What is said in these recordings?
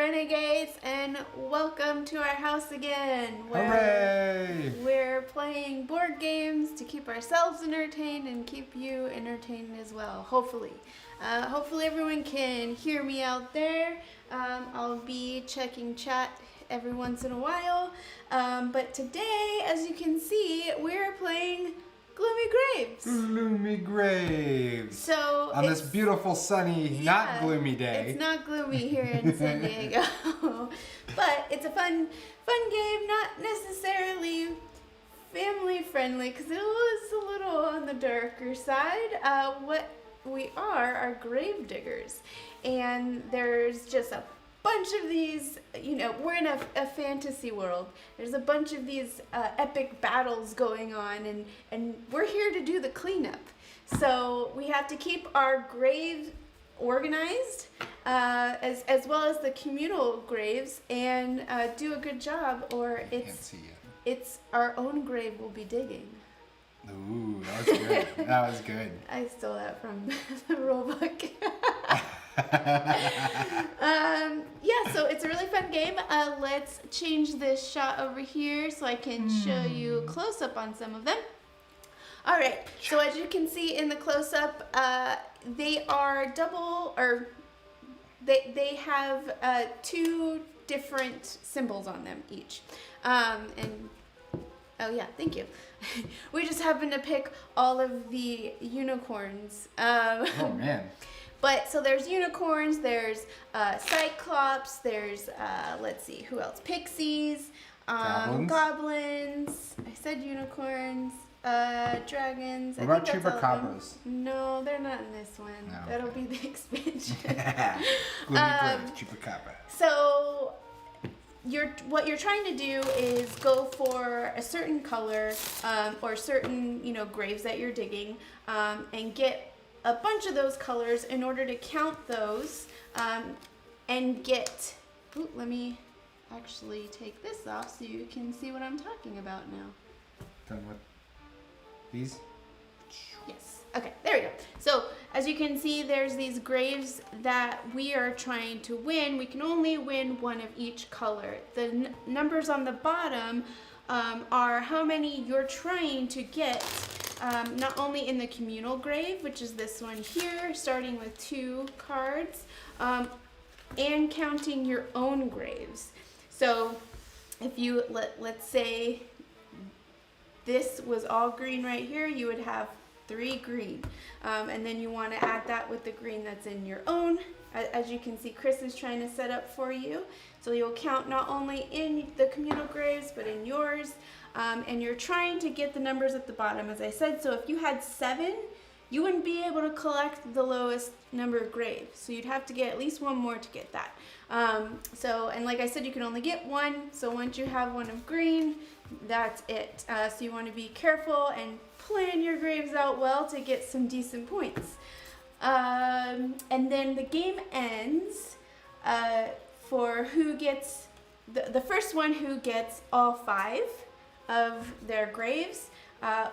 Renegades, and welcome to our house again. Hooray! We're playing board games to keep ourselves entertained and keep you entertained as well, hopefully. Hopefully everyone can hear me out there. I'll be checking chat every once in a while. But today, as you can see, we're playing Gloomy Graves. Gloomy Graves. So on this beautiful, sunny, not gloomy day. It's not gloomy here in San Diego, but it's a fun game. Not necessarily family friendly because it was a little on the darker side. What we are gravediggers, and there's just a bunch of these, we're in a fantasy world. There's a bunch of these epic battles going on, and we're here to do the cleanup. So we have to keep our graves organized, as well as the communal graves, and do a good job, or it's our own grave we'll be digging. Ooh, that was good. That was good. I stole that from the rule book. Yeah, so it's a really fun game. Let's change this shot over here so I can show you a close-up on some of them. All right, so as you can see in the close-up, they are double, or they have two different symbols on them each. And oh yeah, thank you. We just happened to pick all of the unicorns. Oh man. But so there's unicorns, there's cyclops, there's let's see, who else? Pixies, goblins. I said unicorns, dragons. What about chupacabras? No, they're not in this one. No, okay. That'll be the expansion. Gloomy Graves, chupacabra. So what you're trying to do is go for a certain color or certain graves that you're digging, and get a bunch of those colors in order to count those, and get. Ooh, let me actually take this off so you can see what I'm talking about now. Done with these? Yes. Okay, there we go. So as you can see, there's these graves that we are trying to win. We can only win one of each color. The numbers on the bottom are how many you're trying to get, not only in the communal grave, which is this one here, starting with 2 cards, and counting your own graves. So if you, let's say this was all green right here, you would have 3 green, and then you want to add that with the green that's in your own. As you can see, Chris is trying to set up for you, so you'll count not only in the communal graves but in yours, and you're trying to get the numbers at the bottom, as I said. So if you had 7, you wouldn't be able to collect the lowest number of graves, so you'd have to get at least 1 more to get that. And like I said, you can only get 1, so once you have 1 of green, that's it. So you want to be careful and plan your graves out well to get some decent points. And then the game ends for who gets the first one who gets all 5 of their graves,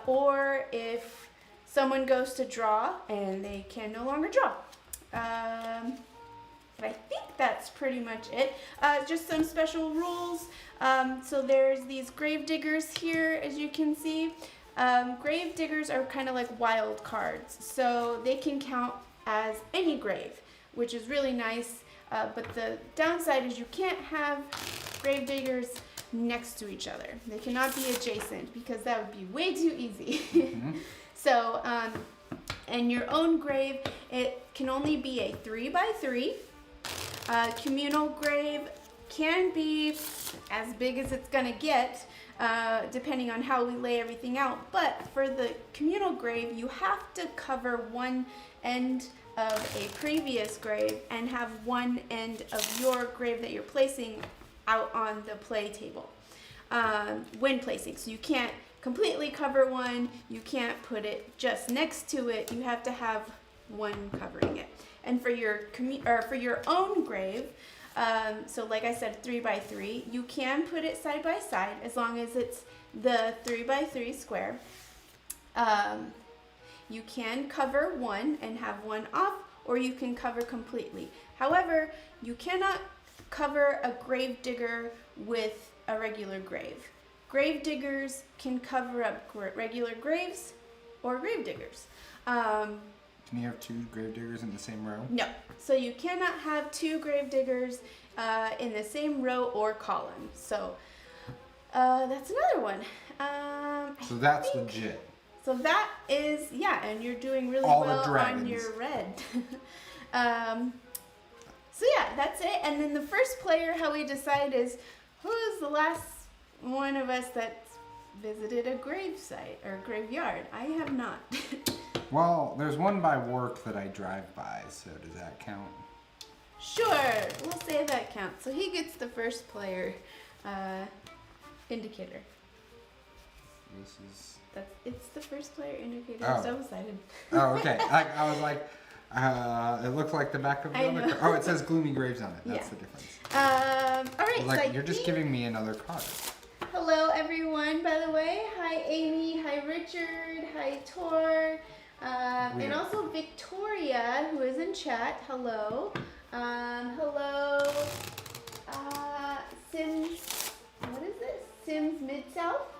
or if someone goes to draw and they can no longer draw. But I think that's pretty much it. Just some special rules. So there's these gravediggers here, as you can see. Gravediggers are kind of like wild cards, so they can count as any grave, which is really nice. But the downside is you can't have gravediggers next to each other. They cannot be adjacent because that would be way too easy. Mm-hmm. So, and your own grave, it can only be a 3x3. Communal grave can be as big as it's gonna get, depending on how we lay everything out. But for the communal grave, you have to cover one end of a previous grave and have one end of your grave that you're placing out on the play table when placing. So you can't completely cover one, you can't put it just next to it, you have to have one covering it. And for your own grave, so like I said, 3x3, you can put it side by side as long as it's the 3x3 square. You can cover one and have one off, or you can cover completely. However, you cannot cover a gravedigger with a regular grave. Gravediggers can cover up regular graves or gravediggers. Can you have two gravediggers in the same row? No. So you cannot have two gravediggers in the same row or column. So that's another one. So that's legit. So that is, yeah, and you're doing really All the well on dragons. your red. So yeah, that's it. And then the first player, how we decide is who's the last one of us that's visited a grave site or graveyard. I have not. Well, there's one by work that I drive by, so does that count? Sure, we'll say that counts. So he gets the first player indicator. This is... It's the first player indicator. Oh. I'm so excited. Oh, okay. I was like, it looks like the back of the I other know. card. Oh, it says Gloomy Graves on it. That's Yeah. the difference. All right. Like, so you're just giving me another card. Hello, everyone, by the way. Hi, Amy. Hi, Richard. Hi, Tor. And Weird. also Victoria, who is in chat. Hello. Hello. Sims. What is this? Sims Mid-South.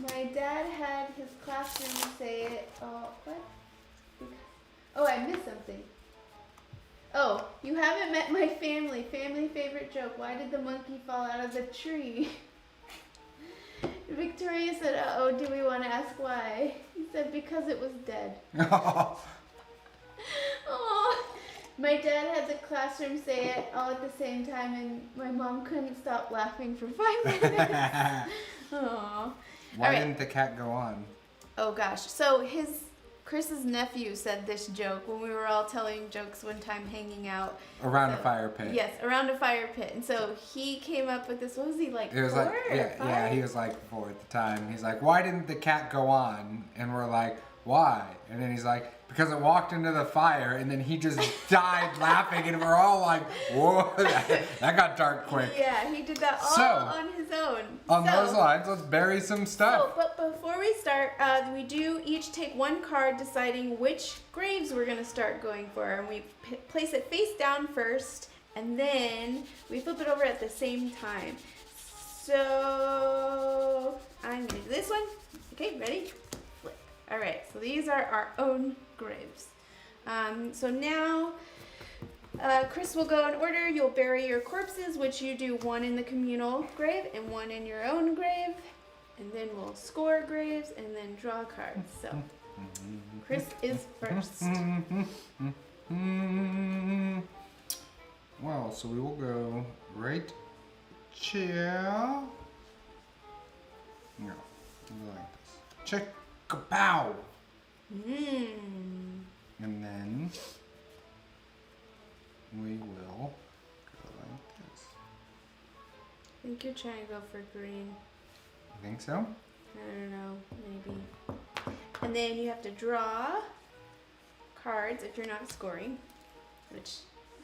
My dad had his classroom say it. Oh, what? Oh, I missed something. Oh, you haven't met my family. Family favorite joke. Why did the monkey fall out of the tree? Victoria said, uh-oh, do we want to ask why? He said, because it was dead. Oh, my dad had the classroom say it all at the same time, and my mom couldn't stop laughing for 5 minutes. Oh. Why didn't the cat go on? Oh gosh. So Chris's nephew said this joke when we were all telling jokes one time hanging out. Around a fire pit. Yes, around a fire pit. And so he came up with this. What was he like? It was 4 like, or yeah, 5? he was like 4 at the time. He's like, why didn't the cat go on? And we're like, why? And then he's like, because it walked into the fire, and then he just died laughing, and we're all like, whoa, that got dark quick. Yeah, he did that all So, on his own. On those lines, let's bury some stuff. But before we start, we do each take one card deciding which graves we're going to start going for. And we place it face down first, and then we flip it over at the same time. So I'm going to do this one. Okay, ready? Flip. All right, so these are our own graves. So now Chris will go in order. You'll bury your corpses, which you do 1 in the communal grave and 1 in your own grave. And then we'll score graves and then draw cards. So Chris is first. Well, so we will go right here. No, like this. Check kapow. And then we will go like this. I think you're trying to go for green. You think so? I don't know, maybe. And then you have to draw cards if you're not scoring, which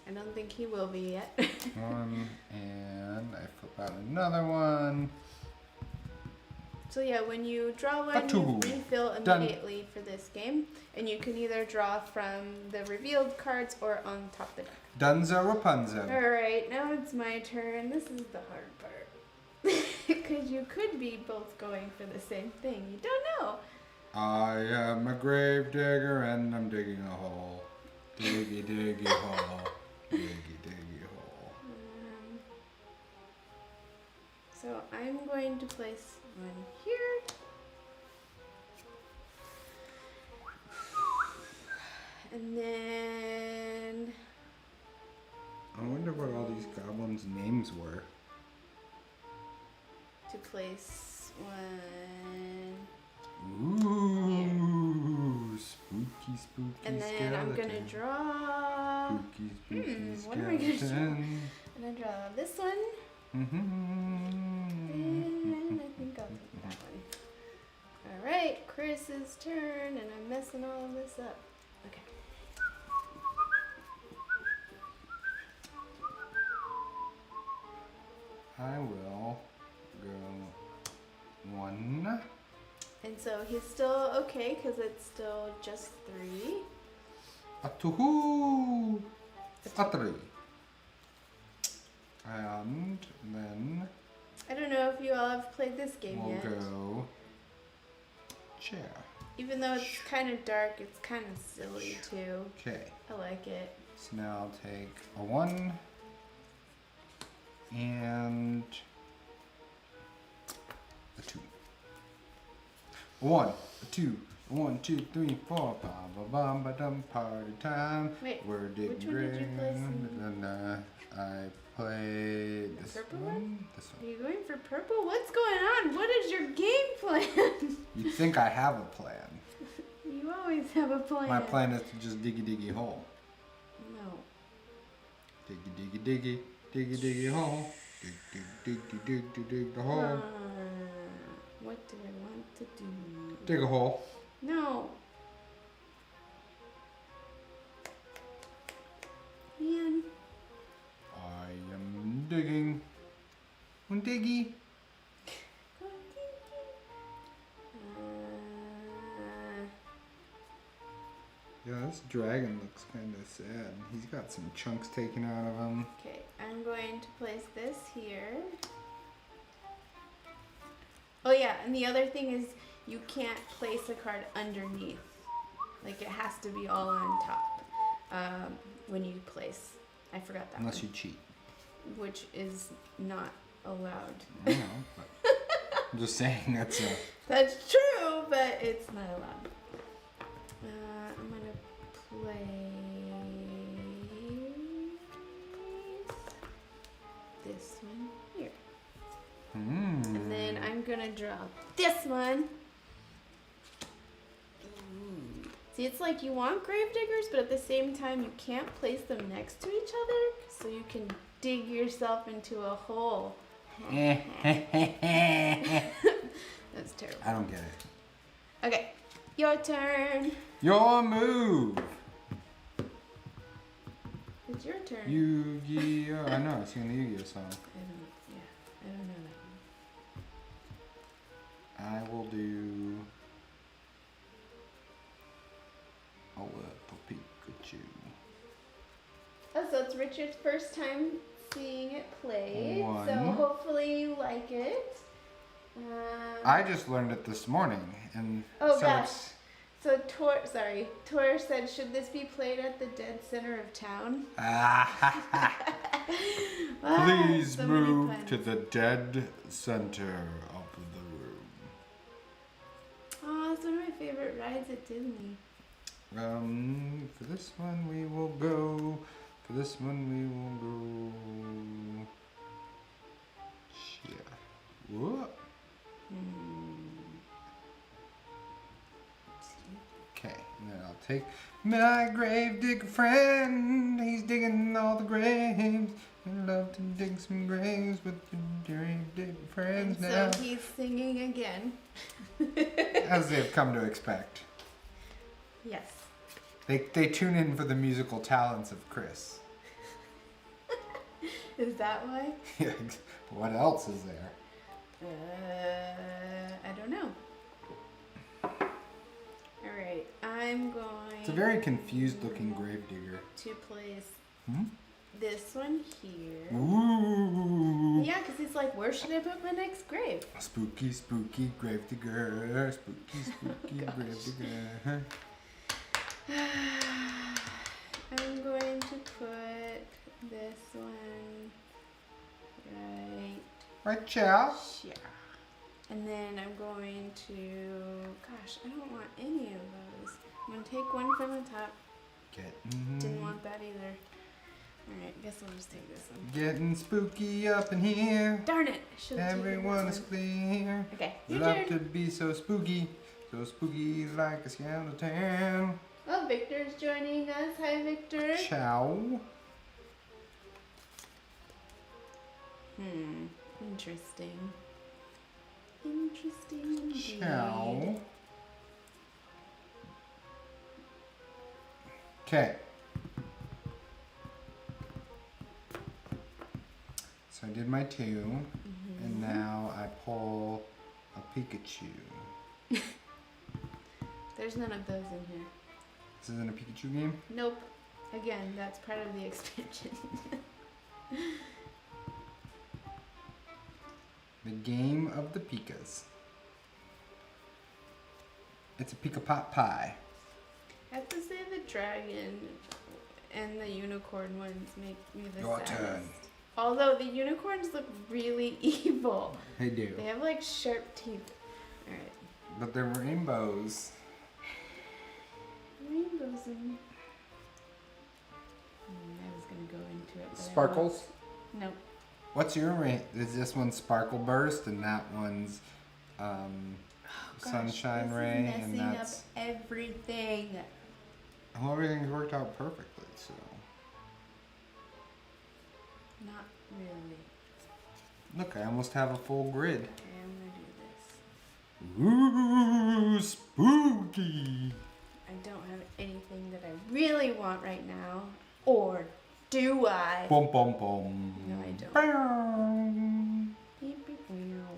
I don't think he will be yet. 1, and I flip out another one. So yeah, when you draw one, Two. you refill Done. immediately for this game. And you can either draw from the revealed cards or on top of the deck. Dunzo Rapunzel. Alright, now it's my turn. This is the hard part. Because you could be both going for the same thing. You don't know. I am a grave digger and I'm digging a hole. Diggy, diggy hole. Diggy, diggy hole. So I'm going to place one here. And then I wonder what all these goblins' names were. to place one. Ooh, spooky, spooky And then skeleton. I'm gonna draw. Spooky, spooky what am I gonna draw? skeleton. I'm gonna draw this one. Mm-hmm. And I think I'll take that one. Alright, Chris's turn, and I'm messing all of this up. Okay. I will go 1. And so he's still okay because it's still just 3. A 2. A 3. And then I don't know if you all have played this game we'll yet. go chair. Even though it's kind of dark, it's kind of silly too. Okay. I like it. So now I'll take a 1 and a 2. A 1, a 2, a 1, 2, 3, 4. Ba ba bum ba dum party time. Wait, We're digging which one did you place in? And I played this purple one. This Are one. you going for purple? What's going on? What is your game plan? You'd think I have a plan. You always have a plan. My plan is to just diggy hole. No. Diggy hole. Dig the hole. What do I want to do? Dig a hole. No. Man. I am digging. One diggy. Yeah, this dragon looks kind of sad. He's got some chunks taken out of him. Okay, I'm going to place this here. Oh yeah, and the other thing is you can't place a card underneath. Like it has to be all on top when you place. I forgot that Unless one, you cheat. which is not allowed. I know, but I'm just saying that's a... That's true, but it's not allowed. I'm gonna place this one here. And then I'm gonna draw this one. See, it's like you want gravediggers, but at the same time you can't place them next to each other, so you can dig yourself into a hole. That's terrible. I don't get it. Okay, your turn. Your move! It's your turn. Yu-Gi-Oh! I know, I sing the Yu-Gi-Oh song. I don't know that one. I will do a little Pikachu. Oh, so it's Richard's first time seeing it played. One. So hopefully you like it. I just learned it this morning, and Oh, so gosh. it's... So Tor said, should this be played at the dead center of town? Please so many move puns. to the dead center of the room. Oh, it's one of my favorite rides at Disney. For this one we will go. For this one we will go. Yeah. Whoop. Okay, and then I'll take my gravedigger friend. He's digging all the graves. I love to dig some graves with the gravedigger friends And now. so he's singing again. As they've come to expect. Yes. They tune in for the musical talents of Chris. Is that why? What else is there? I don't know. Alright, I'm going It's a very confused looking gravedigger. to place Hmm? this one here. Ooh. Yeah, because it's like, where should I put my next grave? Spooky, spooky gravedigger. Spooky, spooky gravedigger. I'm going to put this one Right, chow. here. And then I'm going to, gosh, I don't want any of those. I'm going to take one from the top. Didn't want that either. Alright, guess I'll just take this one. Getting spooky up in here. Darn it! I should have taken Everyone this is one. clear. Okay, your Love turn. to be so spooky like a skeleton. Oh, Victor's joining us. Hi, Victor. Chow. Interesting. Interesting indeed. Chow. Okay. So I did my 2, and now I pull a Pikachu. There's none of those in here. This isn't a Pikachu game? Nope. Again, that's part of the expansion. The game of the Pikas. It's a Pika Pot Pie. I have to say the dragon and the unicorn ones make me the Your saddest. turn. Although the unicorns look really evil. They do. They have like sharp teeth. Alright. But they're rainbows. Rainbows and... I was gonna go into it. But Sparkles? Nope. What's your rain? Is this one Sparkle Burst and that one's Sunshine Ray? And that's. Up everything. Well, everything's worked out perfectly, so. Not really. Look, I almost have a full grid. Okay, I'm gonna do this. Ooh, spooky! I don't have anything that I really want right now. Or do I? Bum bum bum. No, I don't. Bam. Beep, beep, meow.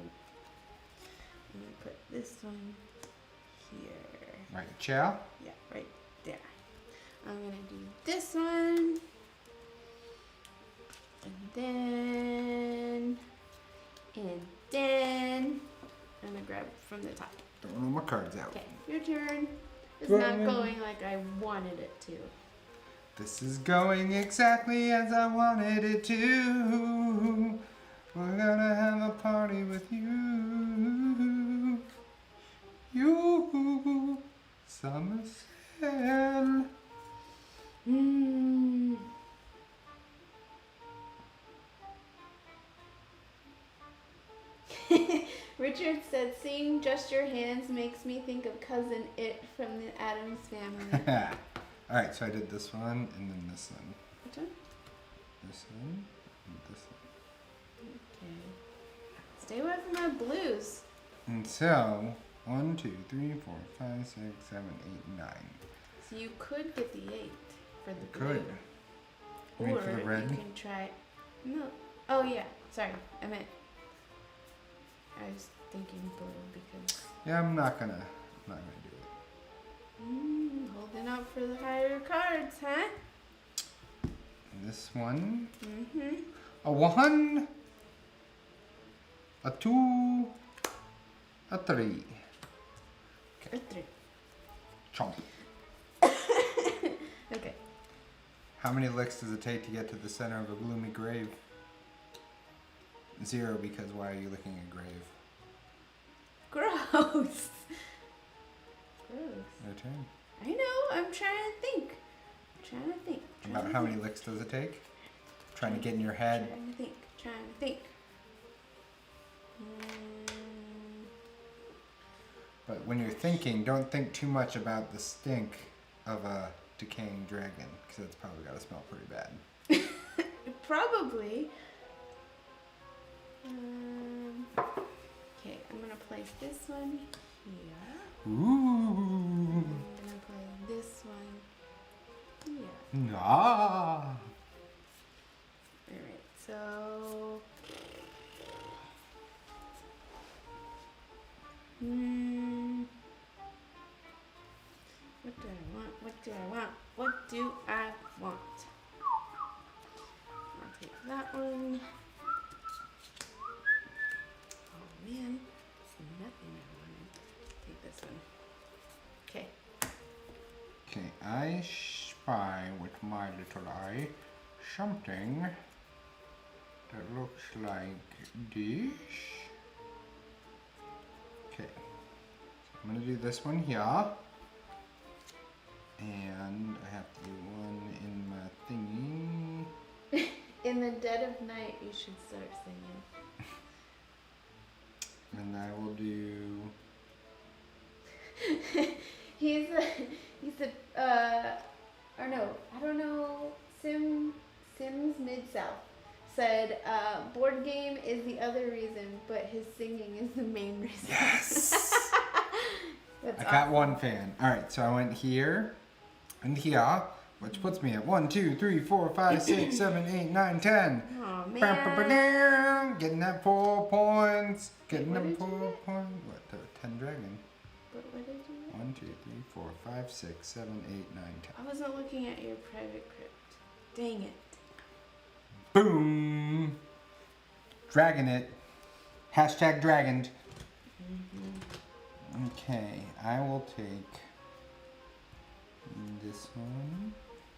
I'm gonna put this one here. Right, chow? Yeah, right there. I'm gonna do this one. And then I'm gonna grab from the top. Don't roll my cards out. Okay, your turn. It's not going like I wanted it to. This is going exactly as I wanted it to. We're gonna have a party with you. You, Summer Sale. Richard said, seeing just your hands makes me think of Cousin It from the Addams Family. Alright, so I did this one and then this one. Which one? This one and this Okay. Stay away from my blues. one. And so, 1, 2, 3, 4, 5, 6, 7, 8, 9. So you could get the 8 for the Could. blue. You mean Or for the red? you can try... No. Oh, yeah. Sorry. I meant... I was thinking blue because... Yeah, I'm not gonna do it. Holding out for the higher cards, huh? And this one. Mm-hmm. A 1. A 2. A 3. Or 3. Chomp. Okay. How many licks does it take to get to the center of a gloomy grave? 0, because why are you licking a grave? Gross. Gross. Your turn. I know. I'm trying to think. About how many licks does it take? Trying to get in your head. Trying to think. But when you're thinking, don't think too much about the stink of a decaying dragon, because it's probably got to smell pretty bad. Probably. Okay, I'm gonna place this one here. Ooh. I'm gonna play this one here. Nah. Alright, so... What do I want? I'll take that one. Oh man, there's nothing I wanted. Take this one. Okay. Okay, I spy with my little eye something that looks like this. Okay, so I'm gonna do this one here. And I have to do one in my thingy. In the dead of night, you should start singing. And I will do... He's or no, I don't know, Sims Mid-South said, board game is the other reason, but his singing is the main reason. Yes! That's I got one fan. Alright, so I went here and here, which puts me at 1, 2, 3, 4, 5, 6, 7, 8, 9, 10. Oh man. Ba-ba-ba-dam. Getting that 4 points. Getting Wait, them what did 4 you get? points. What, the 10 dragon? But what did you write? 1, 2, 3, 4, 5, 6, 7, 8, 9, 10. I wasn't looking at your private crypt. Dang it. Boom! Dragon it. Hashtag dragoned. Okay, I will take this one.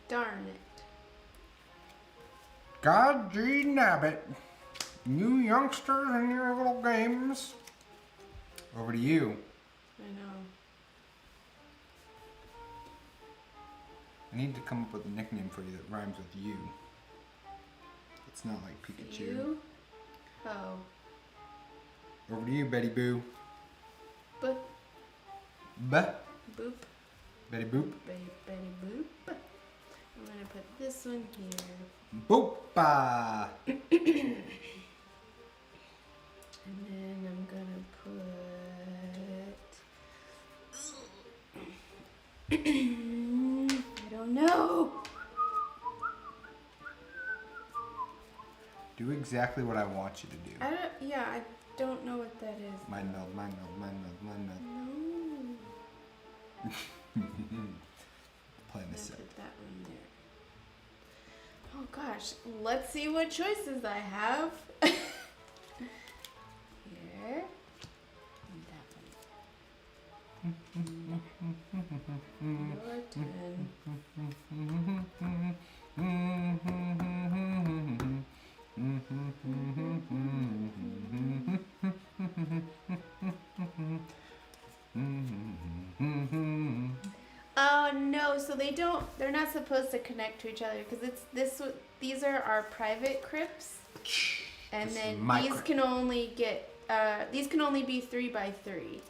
Darn it. God gee nabbit. You youngsters and your little games. Over to you. I know. I need to come up with a nickname for you that rhymes with you. It's not like Pikachu. You? Oh. Over to you, Betty Boo. Boop. Buh. Boop. Betty Boop. Betty boop. I'm gonna put this one here. Boopa. And then I'm gonna put. I don't know. Do exactly what I want you to do. I don't know what that is. Mind meld, mind meld, mind meld, mind meld. No. Playing I'm this gonna set. put that one there. Oh gosh, let's see what choices I have. Here. And that one. Your turn. Oh no, so they're not supposed to connect to each other because these are our private crypts. And This is then my these crypt. can only be 3 by 3.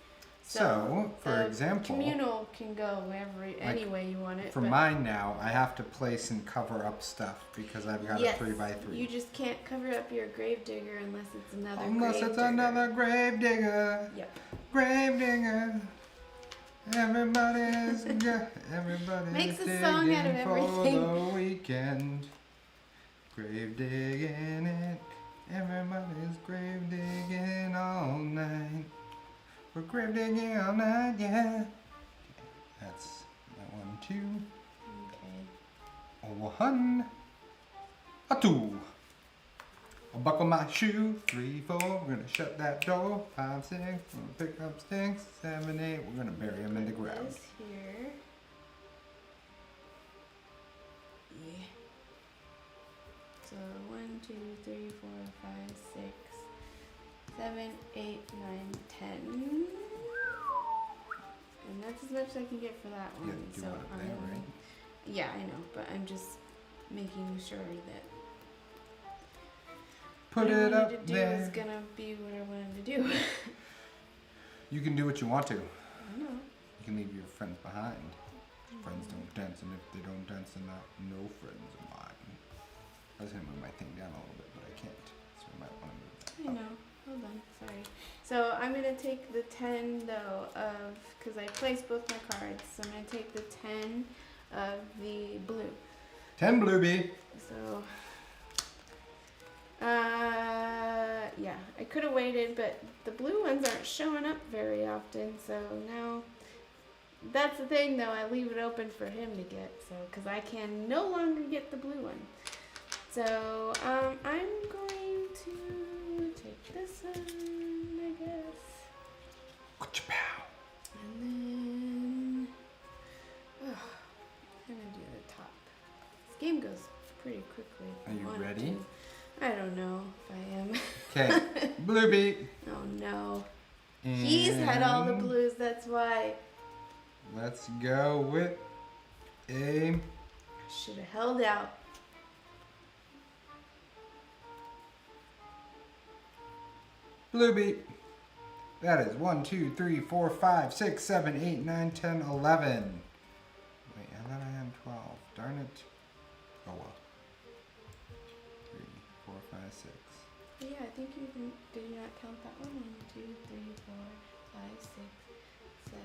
So, for the example, communal can go any way you want it. for but mine now, I have to place and cover up stuff because I've got yes, a 3 by 3. you just can't cover up your gravedigger unless it's another Unless it's gravedigger. another gravedigger. Yep. Gravedigger. Everybody's Makes a song out of digging everything. for the weekend. Grave digging it. Everybody's grave digging all night. We're grave digging all night, yeah. That's that one, 2. Okay. A 1. A 2. I'll buckle my shoe. 3, 4. We're gonna shut that door. 5, 6. We're gonna pick up sticks. 7, 8. We're gonna bury them in the ground. This here. Yeah. So 1, 2, 3, 4, 5, 6, 7, 8, 9, 10. And that's as much as I can get for that You one. have to do So one up there, right? yeah, I know, but I'm just making sure that Put what I it wanted up to do there. is gonna be what I wanted to do. You can do what you want to. I know. You can leave your friends behind. Friends don't dance, and if they don't dance, they're not no friends of mine. I was gonna move my thing down a little bit, but I can't. So I might want to move that. I know. Hold on. Sorry. So I'm gonna take the 10 though because I placed both my cards. So I'm gonna take the 10 of the blue. 10 Bluebee. So yeah, I could have waited, but the blue ones aren't showing up very often. So now that's the thing though. I leave it open for him to get. So because I can no longer get the blue one. So I'm going to take this one, I guess. Ka-cha-pow. And then I'm gonna do the top. This game goes pretty quickly. if Are I you want it ready? to. I don't know if I am. Okay, Bluebee. Oh no. He's had all the And blues, that's why. Let's go with a Should have held out. Bluebee. That is 1, 2, 3, 4, 5, 6, 7, 8, 9, 10, 11. Wait, I thought I had 12. Darn it. Oh well. 3, 4, 5, 6. Yeah, I think you did you not count that one? 1, 2, 3, 4, 5, 6, 7,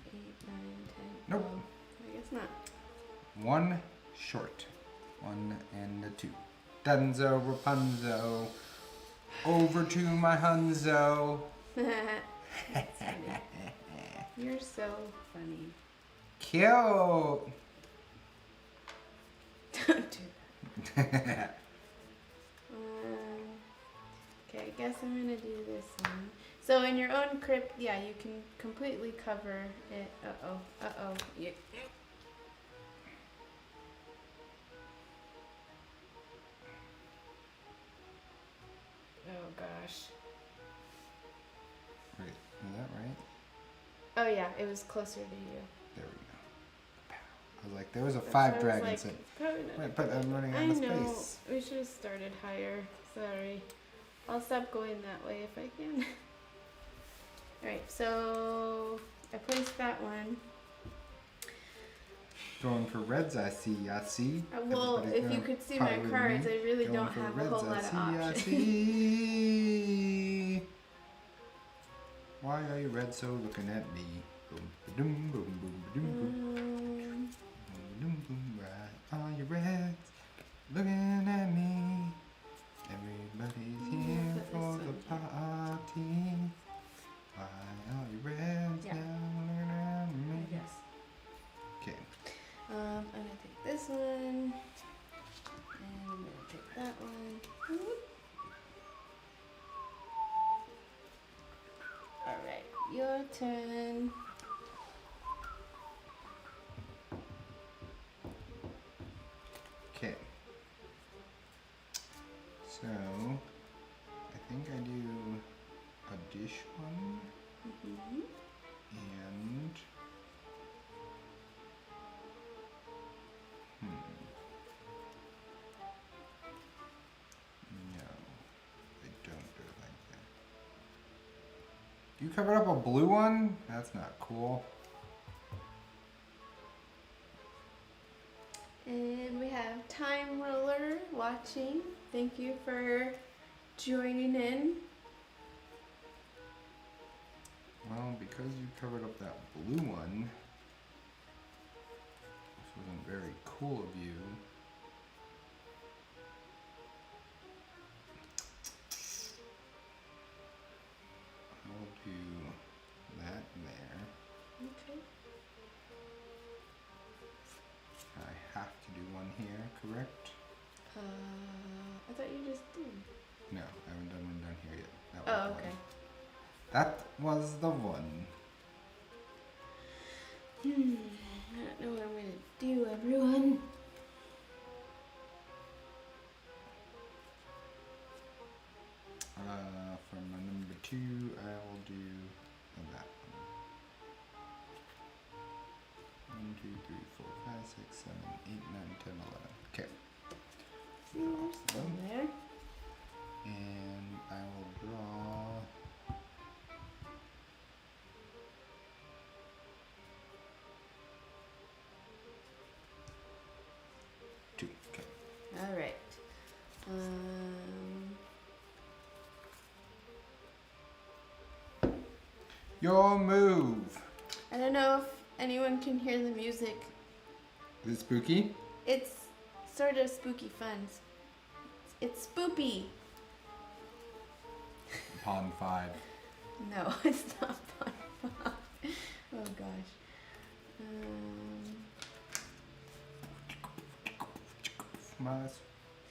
8, 9, 10. Nope. Oh, I guess not. 1 short. 1 and a 2. Dunzo, Rapunzo. Over to my Hunzo. That's funny. You're so funny. Cute. Don't do that. Okay, I guess I'm gonna do this one. So in your own crypt, yeah, you can completely cover it. Uh-oh, uh-oh. Yeah. Oh gosh. Wait, is that right? Oh yeah, it was closer to you. There we go. I was like, there was a That's 5 why I was dragons. like, probably not. Wait, but I'm running I out of know. space. We should have started higher. Sorry. I'll stop going that way if I can. Alright, so I placed that one. Going for reds, I see. Well, Everybody's if you going could see my party with cards, me. I really Going don't for have a reds, whole lot of I options. see. Why are you red so looking at me? Boom, ba-doom, boom, boom, ba-doom, boom. Boom, boom, why are you reds looking at me? Everybody's here put for this the one party. Why are you reds Yeah. now looking at me? Yes. Okay. I'm gonna take this one. And I'm gonna take that one. Whoop. Alright, your turn. Okay. So, I think I do a dish one Mm-hmm. and no, I don't do it like that. You covered up a blue one? That's not cool. And we have Time Roller watching. Thank you for joining in. Well, because you covered up that blue one, this wasn't very cool of you. I'll do that there. Okay. I have to do one here, correct? I thought you just did. No, I haven't done one down here yet. That was Oh, the okay. one. That was the one. I don't know what I'm gonna do, everyone. For my number 2, I will do that one. 1, 2, 3, 4, 5, 6, 7, 8, 9, 10, 11. Okay. See, there's still there. And I will draw. Two. Okay. All right. Your move. I don't know if anyone can hear the music. Is it spooky? It's sort of spooky fun. It's spoopy. Pawn 5. No, it's not fun. Oh gosh. My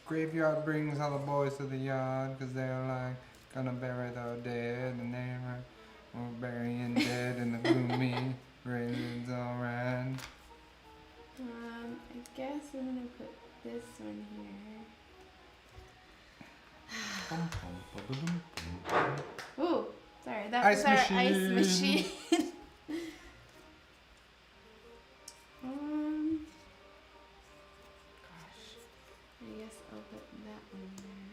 graveyard brings all the boys to the yard because they're like gonna bury the dead and they're burying dead in the gloomy graves around. I guess I'm gonna put this one here. Ooh, sorry, that Ice was our ice machine. machine. Gosh, I guess I'll put that one there.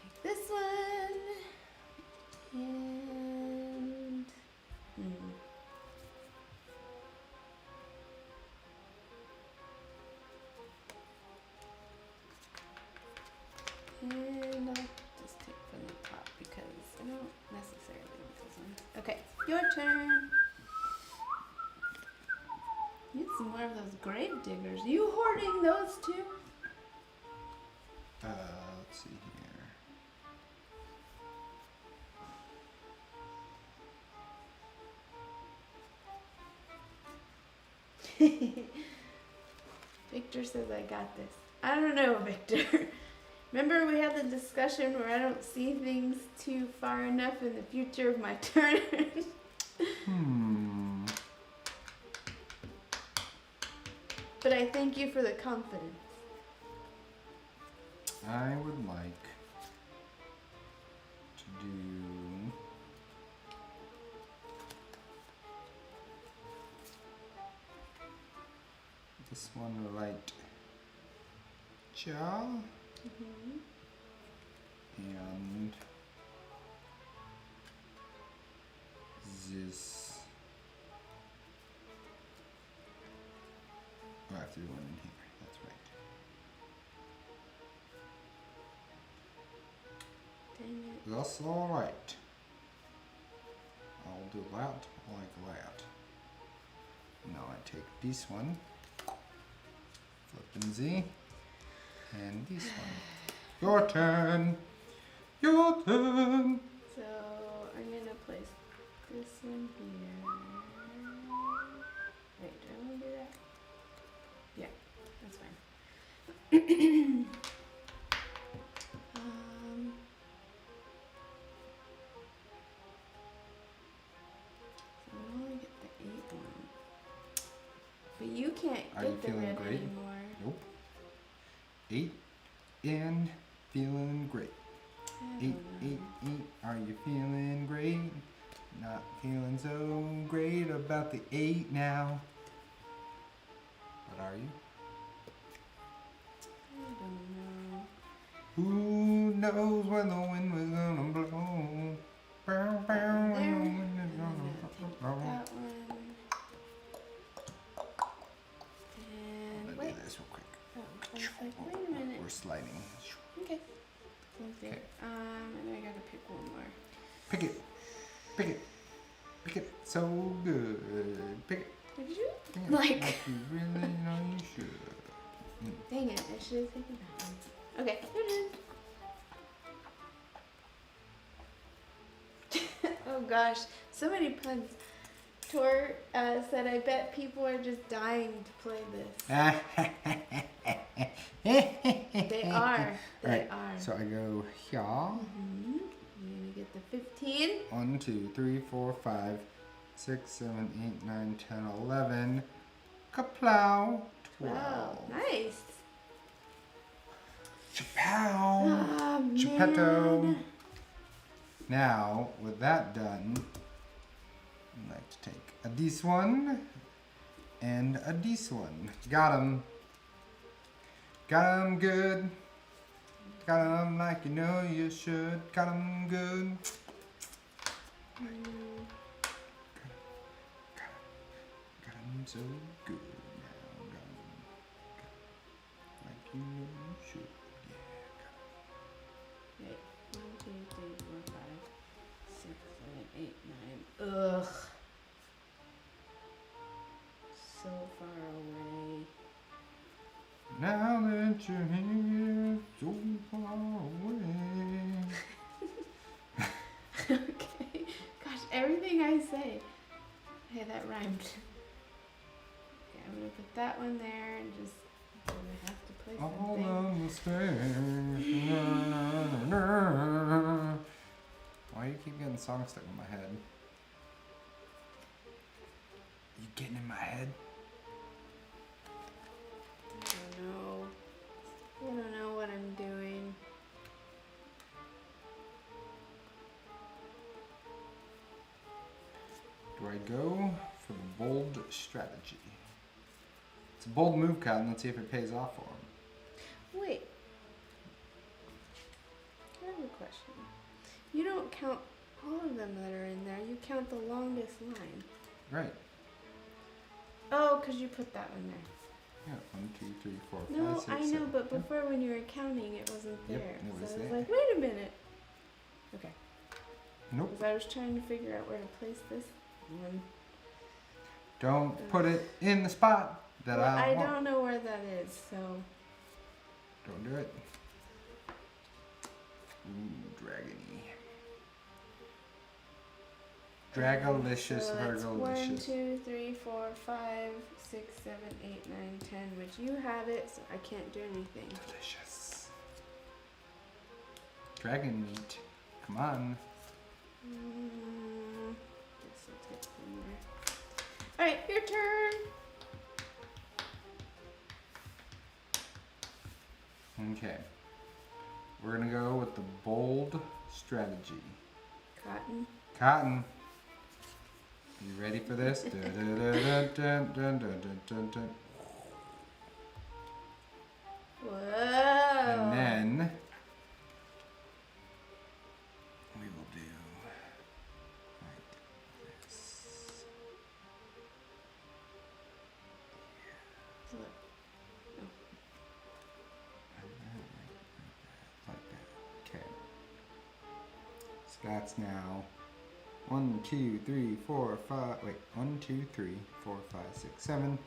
Like this one. And and I'll just take from the top because I don't necessarily want those ones. Okay, your turn. Need some more of those grave diggers. Are you hoarding those too? Let's see here. Victor says I got this. I don't know, Victor. Remember we had the discussion where I don't see things too far enough in the future of my turn? But I thank you for the confidence. I would like to do this one right jaw and this. Oh, I have to do one in here. That's right. Dang it. That's all right. I'll do that like that. Now I take this one, flippin' Z, and this one. Your turn. Your turn. So I'm gonna place this one here. Wait, do I want to do that? Yeah, that's fine. So I only get the 8 one. But you can't Are you get the feeling red great? anymore. Nope. 8 and feeling great. 8, 8, 8. Are you feeling great? Not feeling so great about the 8 now. But are you? I don't know. Who knows when the wind was gonna blow? Bow, bow, There. when the wind is And gonna then I'll take blow. that one. And Let's wait. do this real quick. Oh, I was like, wait a minute. We're sliding. Okay. Sounds good. Okay. And I gotta pick one more. Pick it. Pick it. Pick it. So good. Pick it. Did you? Pick it. Like. you really know you should. Dang it, I should have taken that one. Okay, your turn. Oh gosh, so many puns. Tor said, I bet people are just dying to play this. They are. They Right, are. so I go here. You're gonna get the 15. 1, 2, 3, 4, 5, 6, 7, 8, 9, 10, 11. Kaplow. 12. Wow, nice. Chapow. Oh, Geppetto. man. Now, with that done, I'd like to take a this one and a this one. Got 'em. Got 'em good. Got 'em like you know you should. Got 'em good. Got 'em so good now. Got 'em like you know you should. Yeah, Wait, 1, 2, 3, 4, 5, 6, 7, 8, 9. Ugh. So far away. now that you're here, so far away. Okay. Gosh, everything I say. Hey, that rhymed. Okay, I'm gonna put that one there and just I'm gonna have to play All something. on the stairs. Why do you keep getting songs stuck in my head? You getting in my head? I don't know. I don't know what I'm doing. Do I go for the bold strategy? It's a bold move, Cotton. Let's see if it pays off for him. Wait. I have a question. You don't count all of them that are in there. You count the longest line. Right. Oh, because you put that one there. Yeah. 1, 2, 3, 4, 5, No, 6, I know, 7. but before when you were counting, it wasn't Yep, there. it So was I was there. like, wait a minute. Okay. Nope. Because I was trying to figure out where to place this one. Don't put it in the spot that Well, I I want. don't know where that is, so. Don't do it. Ooh, dragony. Dragalicious, So that's 1, Virgalicious. 2, 3, 4, 5, 6, 7, 8, 9, 10. Which you have it, so I can't do anything. Delicious. Dragon meat. Come on. Guess I'll take one more. All right, your turn. Okay. We're gonna go with the bold strategy. Cotton. Cotton. You ready for this? Dun, dun, dun, dun, dun, dun, dun, dun. Whoa. And then we will do like this. Look. Like that. Okay. So that's now 1, 2, 3, 4, 5. Wait, 1, 2, 3, 4, 5, 6, 7,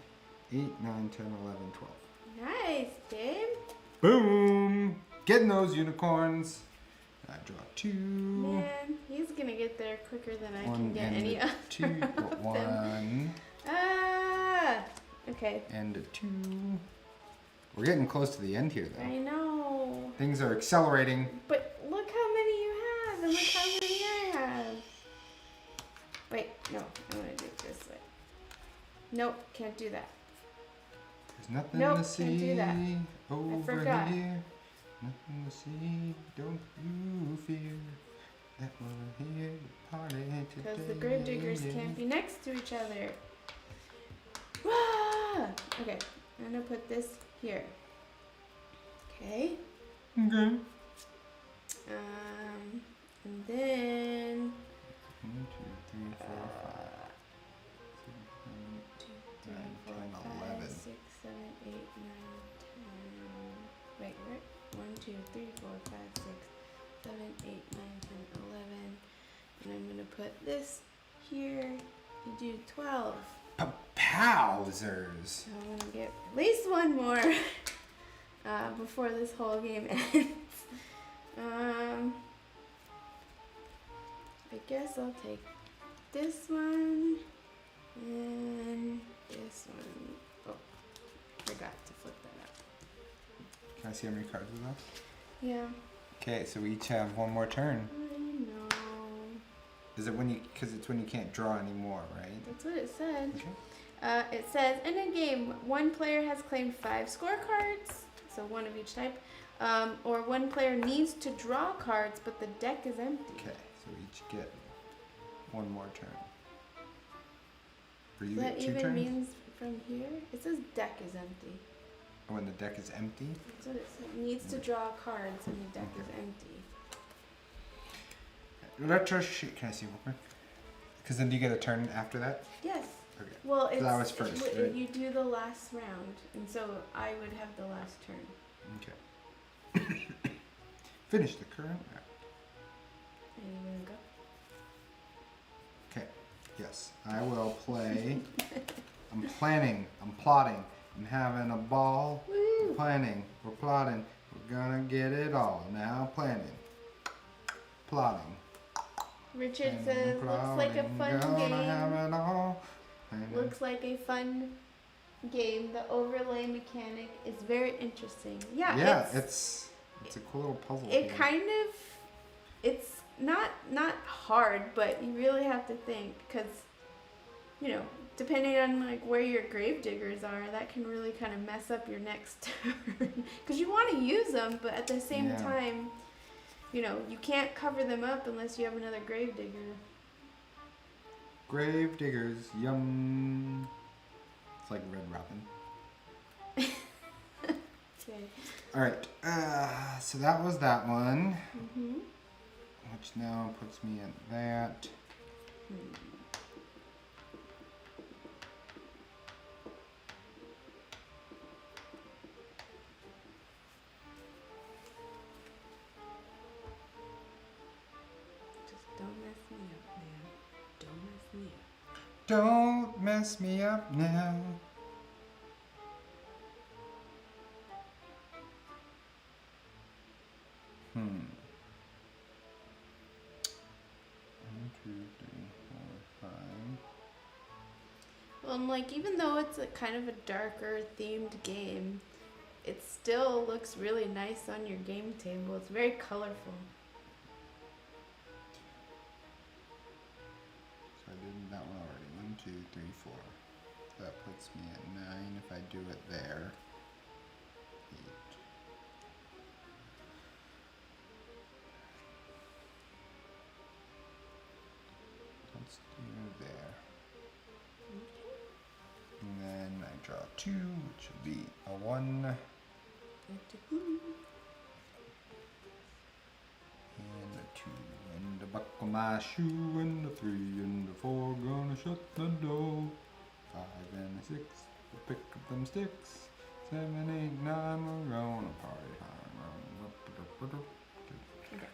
8, 9, 10, 11, 12. Nice, babe. Boom! Getting those unicorns. I draw 2. Man, he's gonna get there quicker than I can One get and any a other. 2. 1 Ah. Okay. and a 2. We're getting close to the end here, though. I know. Things are accelerating. But look how many you have, and look how many I have. Wait, no, I want to do it this way. Nope, can't do that. There's nothing Nope, to can't see do that. over forgot. here. Nothing to see. Don't you fear that we're here to party today. Because the gravediggers can't be next to each other. Ah! Okay, I'm gonna put this here. Okay. Okay. And then 1, 2, 3, 4, 5, 2, 3, 9, 4, 10, 5, 11. 6, 7, 8, 9, 10. Wait, where? 1, 2, 3, 4, 5, 6, 7, 8, 9, 10, 11. And I'm gonna put this here. You do 12. Powzers. So I'm gonna get at least one more before this whole game ends. I guess I'll take this one and this one. Oh, forgot to flip that up. Can I see how many cards we left? Yeah. Okay, so we each have one more turn. I know. Is it when you, because it's when you can't draw anymore, right? That's what it said. Okay. It says, in a game, one player has claimed 5 scorecards, so one of each type, or one player needs to draw cards, but the deck is empty. Okay, so we each get one more turn. For you So that get 2 even turns? means from here, it says deck is empty. Or when the deck is empty? That's what it says. Needs to draw cards and the deck is empty. Retro sheet. Can I see one more? Because then do you get a turn after that? Yes. Okay. Well, it's, that was first, it, right? you do the last round, and so I would have the last turn. Okay. Finish the current round. And you're gonna go. Okay. Yes, I will play. I'm planning. I'm plotting. I'm having a ball. Woo! We're planning. We're plotting. We're gonna get it all. Now planning. Plotting. Richard planning, says, looks like a fun gonna have game. it all. Planning. Looks like a fun game. The overlay mechanic is very interesting. Yeah. Yeah, it's a cool little puzzle. It game. kind of, it's not hard, but you really have to think, because, you know, depending on like where your gravediggers are, that can really kind of mess up your next turn. Because you want to use them, but at the same time, you know, you can't cover them up unless you have another gravedigger. Gravediggers, yum. It's like Red Robin. Okay. All right, so that was that one, Mhm. which now puts me at that. Just don't mess me up, man. Don't mess me up. Don't mess me up now. One, 2, 3, 4, Well, and like even though it's a kind of a darker themed game, it still looks really nice on your game table. It's very colorful. So I did that one already. 1, 2, 3, 4. That puts me at 9 if I do it there. 8. Let's do there. And then I draw 2, which would be a 1. And a 2. And a buckle my shoe. And a 3 and a 4. Gonna shut the door. 5 and a 6. We'll pick up them sticks. 7, 8, 9. We're gonna party hard. Okay.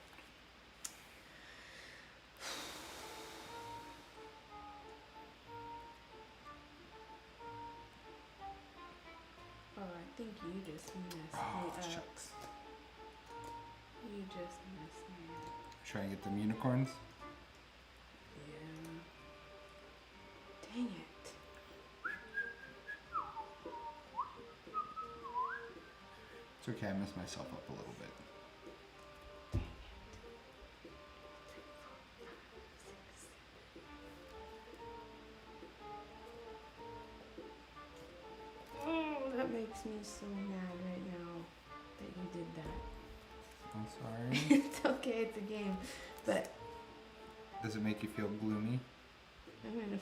Oh, I think you just messed me Oh, up. shucks. You just messed me up. Try and get them unicorns. Yeah. Dang it. It's okay, I messed myself up a little bit. Oh, that makes me so mad right now that you did that. I'm sorry. It's okay, it's a game. But Does it make you feel gloomy? I'm gonna.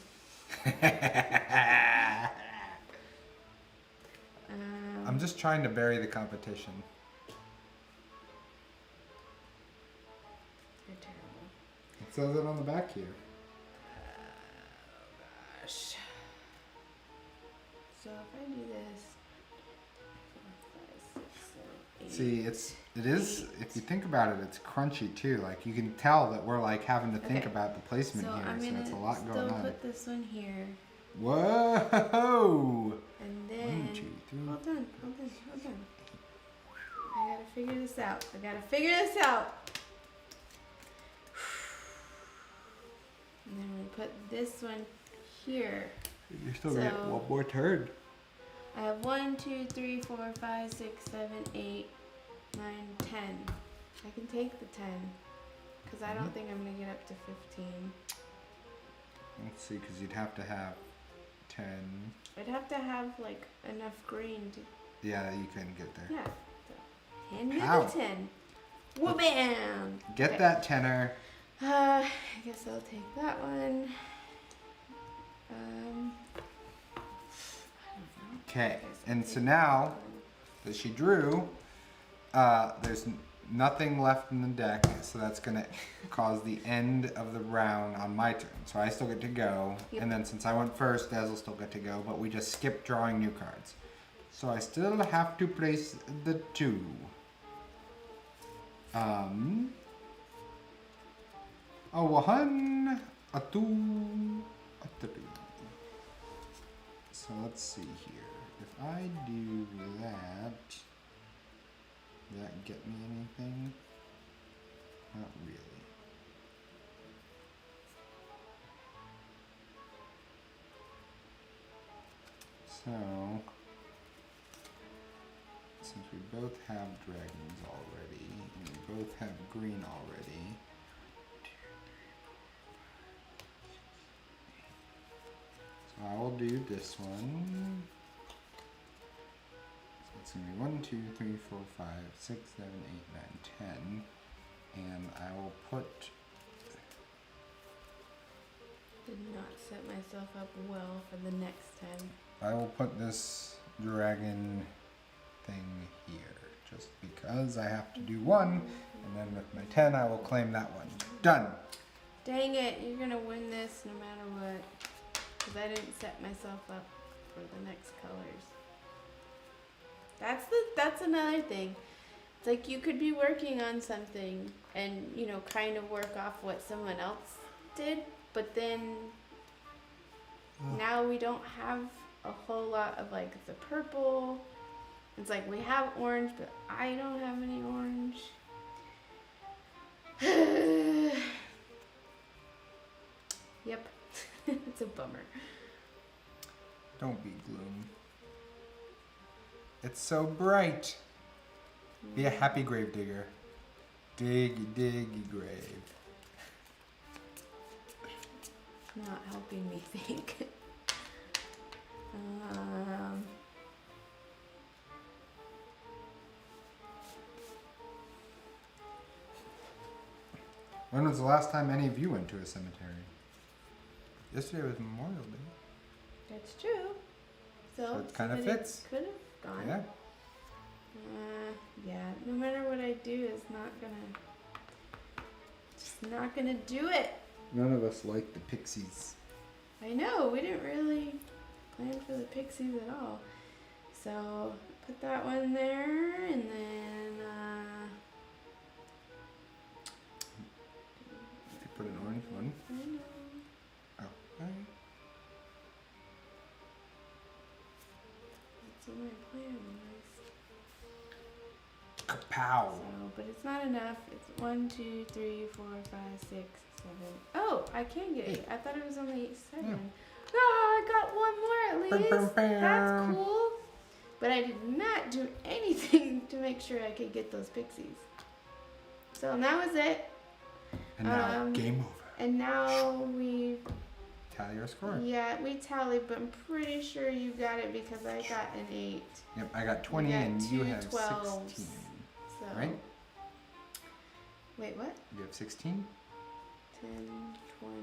I'm just trying to bury the competition. You're terrible. It says it on the back here. Oh gosh. So if I do this, 4, 5, 6, 7, 8. See, it is, if you think about it, it's crunchy too. Like you can tell that we're like having to think Okay. about the placement So here, I'm so gonna it's a lot still going on. put this one here, Whoa! and then 1, 2, 3. hold on. I gotta figure this out. And then we put this one here. You're still gonna get So- one more turn. I have 1, 2, 3, 4, 5, 6, 7, 8, 9, 10. I can take the 10 because I don't think I'm gonna get up to 15. Let's see, because you'd have to have 10. I'd have to have like enough green to. Yeah, you couldn't get there. Yeah. So, hand me Ow. the 10. Wha-bam! Get Okay. that tenor. I guess I'll take that one. I don't know. Okay, I guess I'll and take so that now one. that she drew, there's nothing left in the deck, so that's gonna cause the end of the round on my turn. So I still get to go, Yep. and then since I went first, Daz will still get to go, but we just skip drawing new cards. So I still have to place the 2. A 1, a 2, a 3. So let's see here. If I do that, will that get me anything? Not really. So, since we both have dragons already, and we both have green already, so I will do this one. So it's going to be 1, 2, 3, 4, 5, 6, 7, 8, 9, 10. And I will put, Did not set myself up well for the next time. this dragon thing here. Just because I have to do 1, and then with my 10 I will claim that one. Done! Dang it, you're gonna win this no matter what. Because I didn't set myself up for the next colors. That's another thing. It's like you could be working on something and, you know, kind of work off what someone else did, but then now we don't have a whole lot of like the purple. It's like we have orange, but I don't have any orange. Yep. It's a bummer. Don't be gloom. It's so bright. Be a happy gravedigger. Diggy, diggy grave. Not helping me think. When was the last time any of you went to a cemetery? Yesterday was Memorial Day. That's true. So it kind of somebody fits. Could have gone. Yeah. Yeah. No matter what I do, it's not gonna do it. None of us like the pixies. I know. We didn't really plan for the pixies at all. So put that one there, and then. You put an orange one. I know. Oh. Right. That's what my plan was. Kapow. So, but it's not enough. It's 1, 2, 3, 4, 5, 6, 7. Oh, I can get 8. I thought it was only 7. Yeah. Oh, I got one more at least. Bam, bam, bam. That's cool. But I did not do anything to make sure I could get those pixies. So that was it. And now, game over. And now we, Tally our score. yeah, we tallied, but I'm pretty sure you got it because I got an 8. Yep, I got 20 got and you two have 12s. 16. So. Right? Wait, what? You have 16? 10, 20.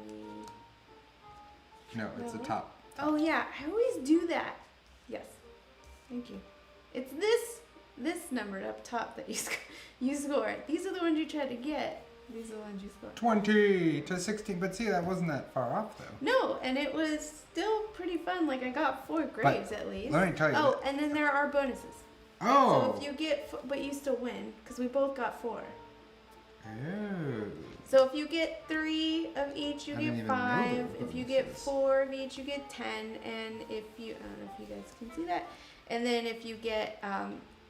No, it's the No. top. Oh yeah, I always do that. Yes, thank you. It's this number up top that you score. These are the ones you tried to get. These are the ones you scored. 20 to 16, but see, that wasn't that far off though. No, and it was still pretty fun. Like I got 4 graves at least. Let me tell you. Oh, and then there are bonuses. Oh. So if you get, but you still win because we both got 4. Oh. So if you get 3 of each, you I didn't get even know 5. there were If you get bonuses. 4 of each, you get 10. And if you, I don't know if you guys can see that. And then if you get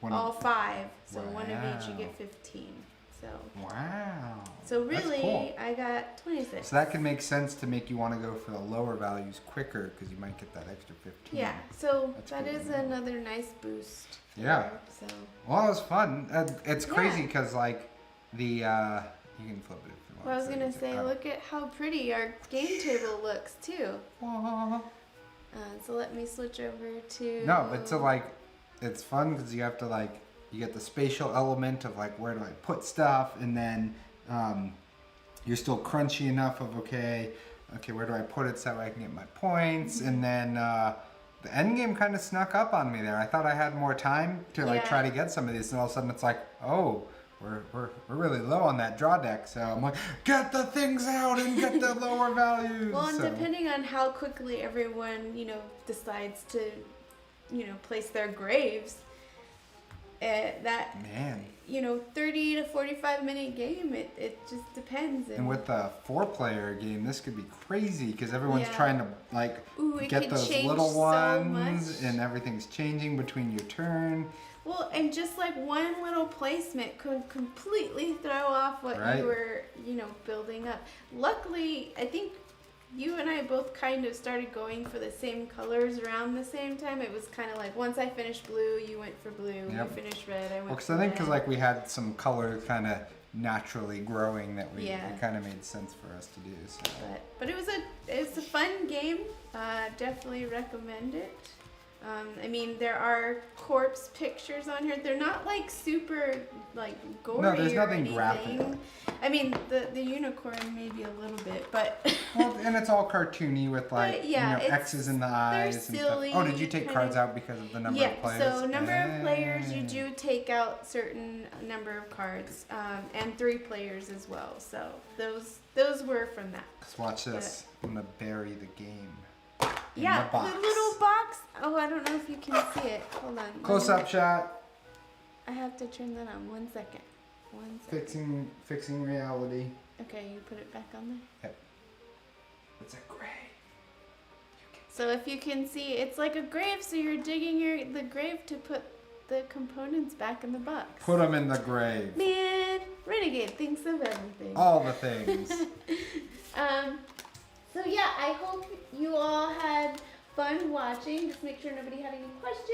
One all of- 5, so one of each, you Wow. get 15. So. Wow. So That's really, cool. I got 26. So that can make sense to make you want to go for the lower values quicker because you might get that extra 15. Yeah. So That's that cool. is another nice boost. Yeah. there, So. Well, it was fun. It's Yeah. crazy because like the you can flip it if you want. Well, I was so gonna you can- say, oh. look at how pretty our game table looks too. Aw. So let me switch over to. No, but so like, it's fun because you have to like, you get the spatial element of like, where do I put stuff, and then you're still crunchy enough of okay, where do I put it so that way I can get my points, and then the end game kind of snuck up on me there. I thought I had more time to like Yeah. try to get some of these, and all of a sudden it's like, oh. We're really low on that draw deck, so I'm like, get the things out and get the lower values. Well, and so. depending on how quickly everyone, decides to, place their graves, that, Man. 30 to 45 minute game, it just depends. And with the 4-player game, this could be crazy because everyone's Yeah. trying to like Ooh, it get could those change little so ones, much. and everything's changing between your turn. Well, and just like one little placement could completely throw off what Right. you were, building up. Luckily, I think you and I both kind of started going for the same colors around the same time. It was kind of like once I finished blue, you went for blue. Yep. You finished red, I went Well, for because I think red. like we had some color kind of naturally growing that Yeah. it kind of made sense for us to do. So. But it was a fun game. Definitely recommend it. I mean, there are corpse pictures on here. They're not like super like gory. No, there's or nothing anything. graphic. I mean, the unicorn maybe a little bit, but Well, and it's all cartoony with like But, yeah, it's- X's in the eyes and silly, stuff. Oh, did you take kind cards of- out because of the number yeah. of players? So number of players, you Ah. do take out certain number of cards, and 3 players as well. So those were from that. Let's watch this. I'm gonna bury the game. In Yeah, the box. little box. Oh, I don't know if you can see it. Hold on. Close up shot. I have to turn that on. 1 second. 1 second. Fixing reality. Okay, you put it back on there. Yep. It's a gray. So if you can see, it's like a grave. So you're digging the grave to put the components back in the box. Put them in the grave. Man, Renegade thinks of everything. All the things. So yeah, I hope you all had fun watching. Just make sure nobody had any questions.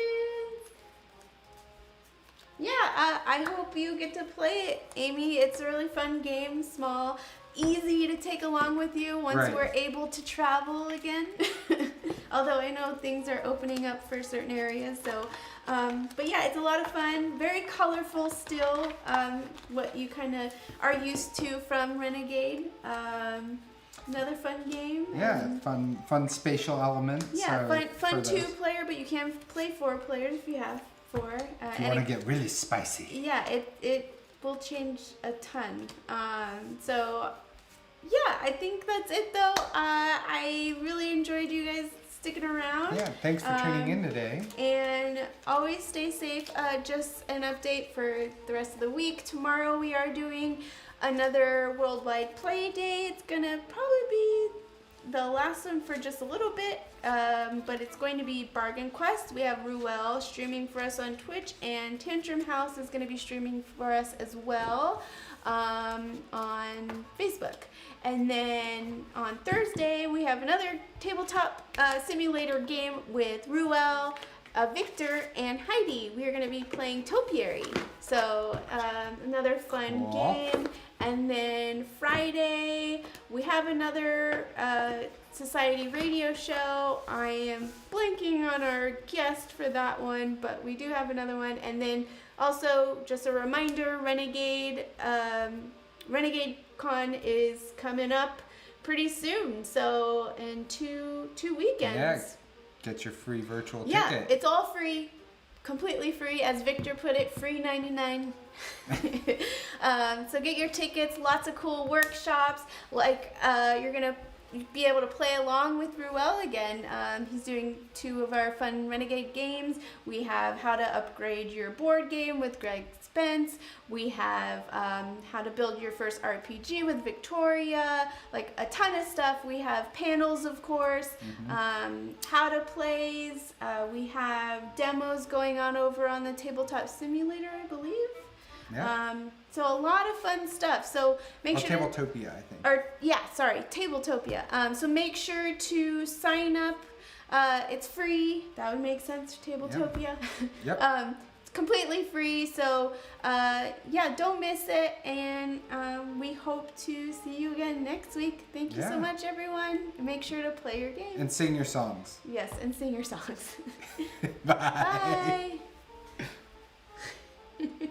Yeah, I hope you get to play it, Amy. It's a really fun game, small, easy to take along with you once we're able to travel again. Although I know things are opening up for certain areas, so but yeah, it's a lot of fun, very colorful still, what you kind of are used to from Renegade. Another fun game. Yeah, fun spatial elements. Yeah, fun 2-player, but you can play 4 players if you have 4. If you want to get really spicy. Yeah, it will change a ton. So yeah, I think that's it though. I really enjoyed you guys sticking around. Yeah, thanks for tuning in today. And always stay safe. Just an update for the rest of the week. Tomorrow we are doing another worldwide play day. It's gonna probably be the last one for just a little bit, but it's going to be Bargain Quest. We have Ruel streaming for us on Twitch, and Tantrum House is going to be streaming for us as well on Facebook. And then on Thursday, we have another tabletop simulator game with Ruel, Victor, and Heidi. We are going to be playing Topiary. So another fun game. And then Friday, we have another Society radio show. I am blanking on our guest for that one, but we do have another one. And then also, just a reminder, Renegade Con is coming up pretty soon. So in two weekends. Yeah, get your free virtual ticket. Yeah, it's all free. Completely free, as Victor put it, free 99. So get your tickets, lots of cool workshops, like you're gonna be able to play along with Ruel again. He's doing 2 of our fun Renegade games. We have how to upgrade your board game with Greg Spence. We have how to build your first RPG with Victoria, like a ton of stuff. We have panels, of course, how to plays. We have demos going on over on the Tabletop Simulator, I believe. Yeah. So a lot of fun stuff. So make sure Tabletopia, I think. Or yeah, sorry, Tabletopia. So make sure to sign up. It's free. That would make sense for Tabletopia. Yep. It's completely free. So yeah, don't miss it. And we hope to see you again next week. Thank you so much, everyone. Make sure to play your game. And sing your songs. Yes, and sing your songs. Bye. Bye.